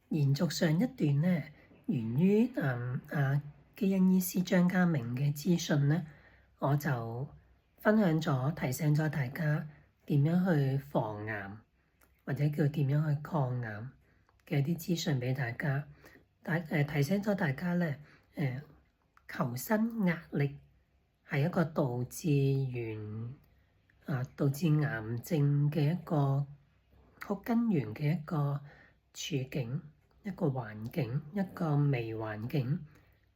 延續上一段呢，源於基因醫師張家明嘅資訊呢，我就分享咗提醒咗大家點樣去防癌，或者叫點樣去抗癌嘅啲資訊俾大家。提醒咗大家咧，求生壓力係一個導致癌症嘅一個好根源嘅一個處境，一個環境，一個微環境，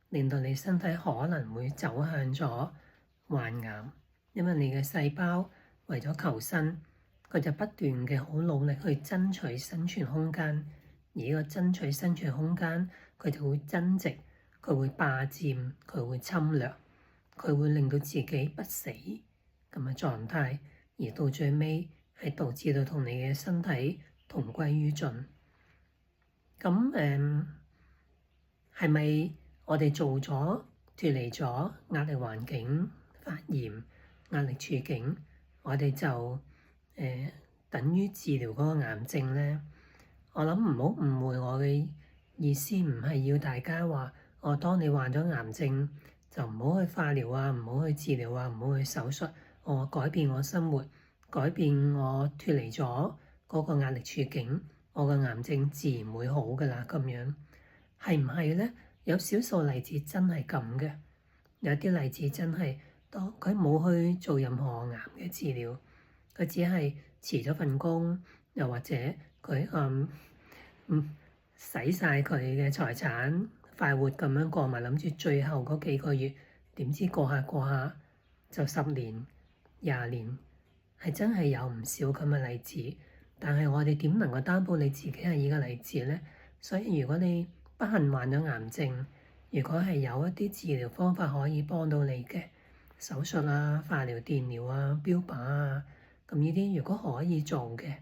令到你身體可能會走向咗患癌，因為你嘅細胞為咗求生，佢就不斷嘅好努力去爭取生存空間，而呢個爭取生存空間，佢就會增殖，佢會霸佔，佢會侵略，佢會令到自己不死咁嘅狀態，而到最尾係導致到同你嘅身體同歸於盡。咁係咪我哋做咗脫離咗壓力環境、發炎、壓力處境，我哋就等於治療嗰個癌症咧？我諗唔好誤會我嘅意思，唔係要大家話當你患咗癌症就唔好去化療啊，唔好去治療啊，唔好去手術，我改變我生活，改變我脫離咗嗰個壓力處境，我嘅癌症自然會好㗎啦。咁樣係唔係咧？有少數例子真係咁嘅，有啲例子真係當佢冇去做任何癌嘅治療，佢只係辭咗份工，又或者佢使晒佢嘅財產，快活咁樣過埋，諗住最後嗰幾個月，點知過下過下就10年、20年，係真係有唔少咁嘅例子。但係我哋點能夠擔保你自己係呢個例子咧？所以如果你不幸患咗癌症，如果係有一啲治療方法可以幫到你嘅，手術啊、化療、電療啊、標靶啊，咁呢啲如果可以做嘅，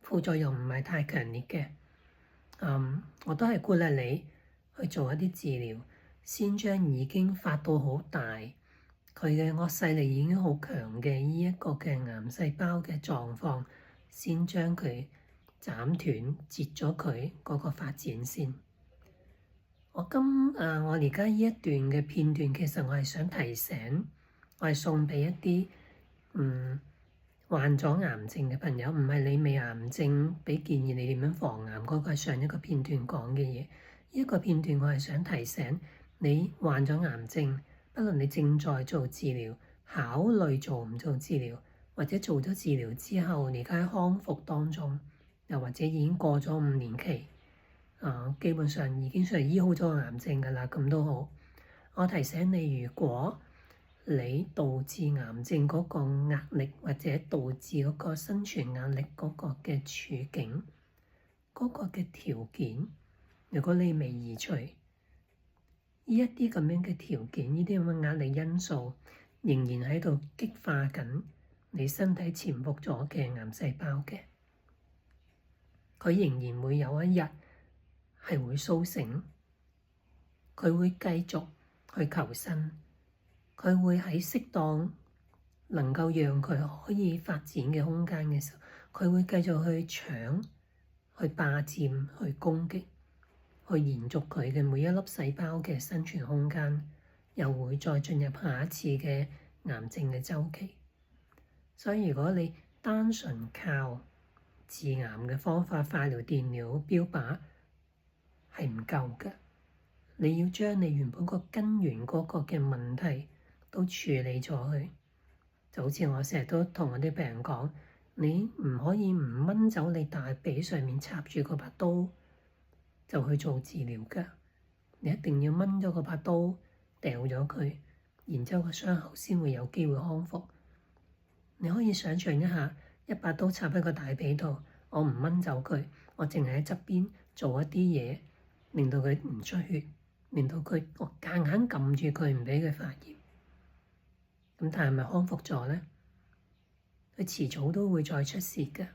副作用唔係太強烈嘅，我都係鼓勵你去做一啲治療，先將已經發到好大，佢嘅惡勢力已經好強嘅呢一個嘅癌細胞嘅狀況，先將佢斬斷、截咗佢嗰個發展先。我而家呢一段嘅片段，其實我係想提醒，我係送俾一啲患咗癌症嘅朋友，唔係你未癌症，俾建議你點樣防癌，嗰個係上一個片段講嘅嘢。呢一個片段我係想提醒你患咗癌症，不論你正在做治療，考慮做唔做治療，或者做咗治療之後而家喺康復當中，又或者已經過咗5年期，基本上已經算係醫好咗個癌症㗎啦，咁都好。我提醒你，如果你導致癌症嗰個壓力，或者導致嗰個生存壓力嗰個嘅處境，嗰個嘅條件，如果你未移除呢一啲咁樣嘅條件，呢啲咁嘅壓力因素，仍然喺度激化緊你身體潛伏咗嘅癌細胞嘅，佢仍然會有一日係會甦醒，佢會繼續去求生，佢會喺適當能夠讓佢可以發展嘅空間嘅時候，佢會繼續去搶、去霸佔、去攻擊、去延續佢嘅每一粒細胞嘅生存空間，又會再進入下一次嘅癌症嘅週期。所以如果你單純靠治癌嘅方法，化療、電療、標靶係唔夠嘅，你要將你原本個根源嗰個嘅問題都處理咗佢。就好似我成日都同我啲病人講，你唔可以唔掹走你大髀上面插住嗰把刀就去做治療㗎，你一定要掹咗嗰把刀，掉咗佢，然之後個傷口先會有機會康復。你可以想像一下，一把刀插喺個大髀度，我唔掹走佢，我淨係喺側邊做一啲嘢，令到佢唔出血，令到佢我硬撳住佢唔俾佢發炎。咁但係咪康復咗咧？佢遲早都會再出事㗎。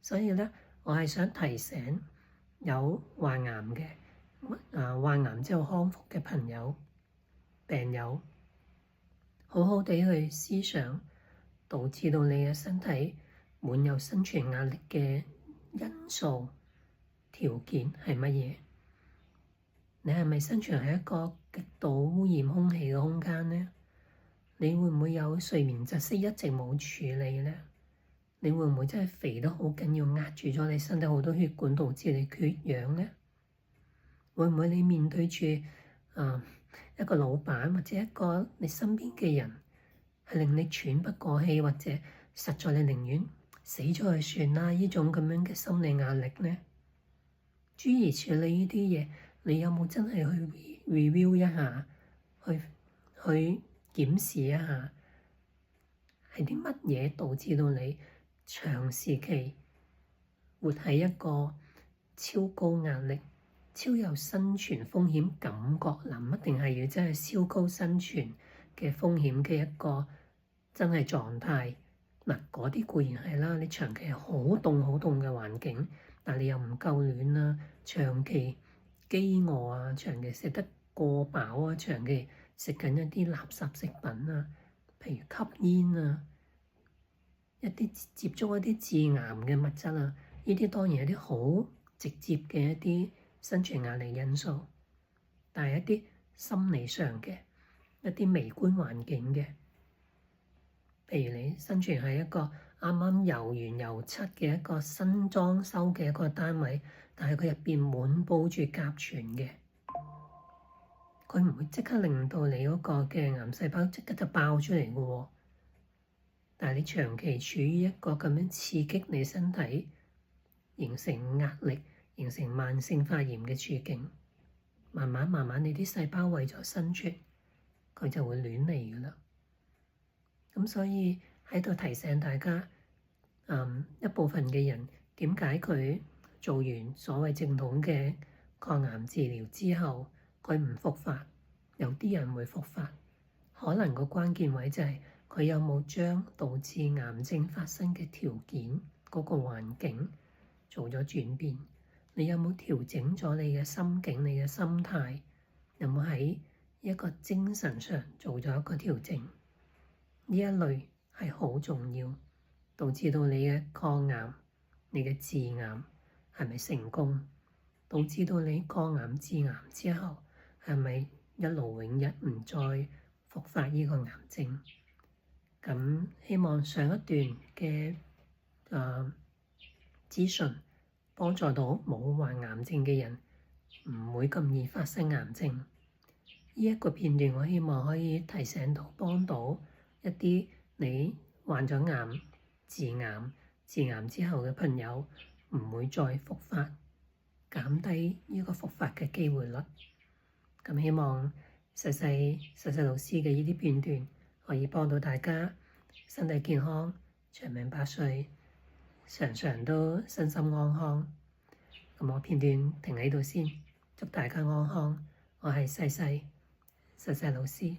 所以咧，我係想提醒有患癌嘅患癌之後康復嘅朋友、病友，好好地去思想導致到你嘅身體滿有生存壓力嘅因素、條件係乜嘢？你係咪生存喺一個極度污染空氣嘅空間呢？你會唔會有睡眠窒息一直冇處理呢？你會唔會真係肥得好緊要，壓住咗你身體好多血管，導致你缺氧呢？會唔會你面對住一個老闆或者一個你身邊嘅人係令你喘不過氣，或者實在你寧願死咗去算啦？呢種咁樣嘅心理壓力呢？諸如此類呢啲嘢，你有冇真係去 review 一下，去檢視一下，係啲乜嘢導致到你長時期活喺一個超高壓力、超有生存風險感覺？唔一定係要真係超高生存嘅風險嘅一個真係狀態。嗱，嗰啲固然係啦，你長期好凍好凍嘅環境，但你又唔夠暖啦，長期飢餓啊，長期食得過飽啊，長期食緊一啲垃圾食品啊，譬如吸煙啊，一啲接觸一啲致癌嘅物質啊，呢啲當然係啲好直接嘅一啲生存壓力因素，但係一啲心理上嘅一啲微觀環境嘅，譬如你生存喺一個啱啱油完油漆嘅一個新裝修嘅一個單位，但係佢入邊滿佈住甲醛嘅，佢唔會即刻令到你嗰個嘅癌細胞即刻就爆出嚟嘅喎。但係你長期處於一個咁樣刺激你身體，形成壓力、形成慢性發炎嘅處境，慢慢你啲細胞為咗生存，佢就會亂嚟㗎啦。咁所以喺度提醒大家，一部分嘅人點解佢做完所謂正統嘅抗癌治療之後，佢唔復發，有啲人會復發，可能個關鍵位就係佢有冇將導致癌症發生嘅條件嗰個環境做咗轉變？你有冇調整咗你嘅心境、你嘅心態？有冇喺一個精神上做咗一個調整？呢一類係好重要，導致到你嘅抗癌、你嘅治癌係咪成功？導致到你抗癌治癌之後係咪一勞永逸唔再復發呢個癌症？咁希望上一段嘅資訊幫助到冇患癌症嘅人，唔會咁易發生癌症。呢一個片段我希望可以提醒到、幫到一啲你患咗癌、治癌之後嘅朋友，唔會再復發，減低呢個復發嘅機會率。咁希望細細老師嘅呢啲片段可以幫到大家身體健康、長命百歲，常常都身心安康。咁我片段停喺度先，祝大家安康。我係細細老師。